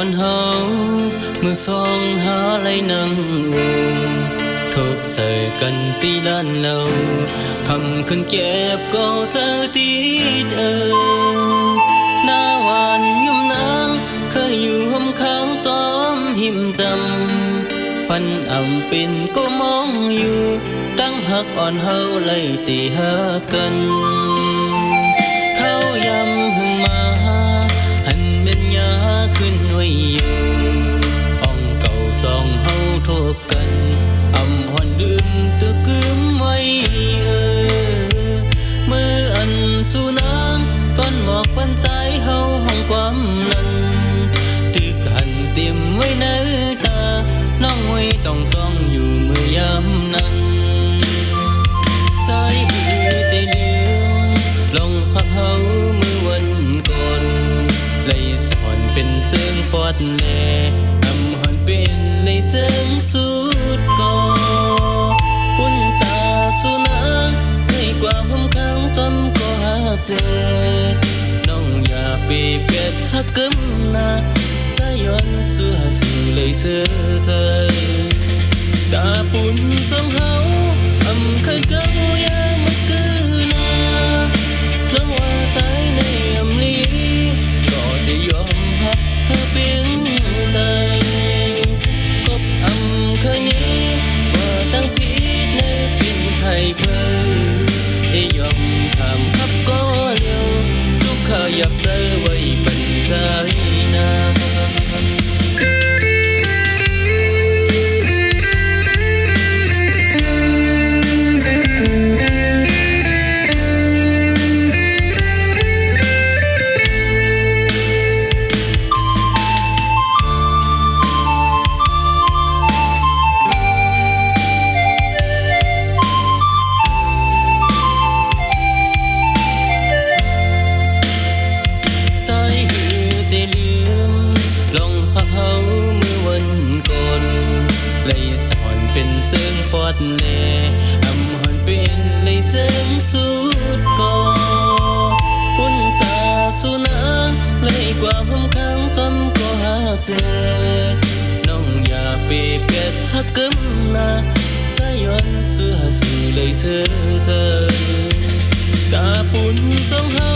อนเฮามือสองหาไหลนังอูทบใส่กันตีล้านเหล่าคำขึ้นเก็บก็เจอตีเธอหน้าหวานยุ่มนางเคยอยู่ห้องข้างจอมหิมจำฟันอ่ำเป็นก็มองอยู่ตั้งหักอ่อนเฮาเลยตีหากันเขายำหึงมาหันเม็นยาขึ้นไว้อยู่ห้องเก่าสองเฮาทบกันอำหอนลืมตะกึมไว้มืออันสู่นางก้อนหมอกปันใจเฮาห้องความนั้นตึกหันเตรียมไว้ในตาน้องไว้จ้องต้องอยู่เมื่อยามนั้นสายหือได้ลืมลงพักเฮาเมื่อวันก่อนเลยสอนเป็นเจิงปอดแลอำหอนเป็นในเจิงสุดก่อปุ่นตาสุนัขในกว่าห้องข้างจอมก็หักเจ็บน้องอย่าไปเป็ดหักกึมนะใจย้อนสู่หาสู่เลยเสื่อใจตาปุ่นสองเฮาอำเคยเก่ายามมากือนาน้องว่าใจในอำลีก็ได้ยอมหักเธอเป็นใจกบอำเคยนี้ว่าตั้งผิดในเป็นไทยเพื่อได้ยอมทำหักก็เร็วลูกขยับเจอไว้เป็นใจนาเป็นเจิงปอดแลอำหอนเป็นเลยเจิงสุดก่อปุ่นตาสุนัขเลยกว่าห้องข้างจอมก็หักเจ็บน้องอย่าไปเป็ดหักกึมนะใจย้อนสู่หาสู่เลยเสื่อใจตาปุ่นสองหา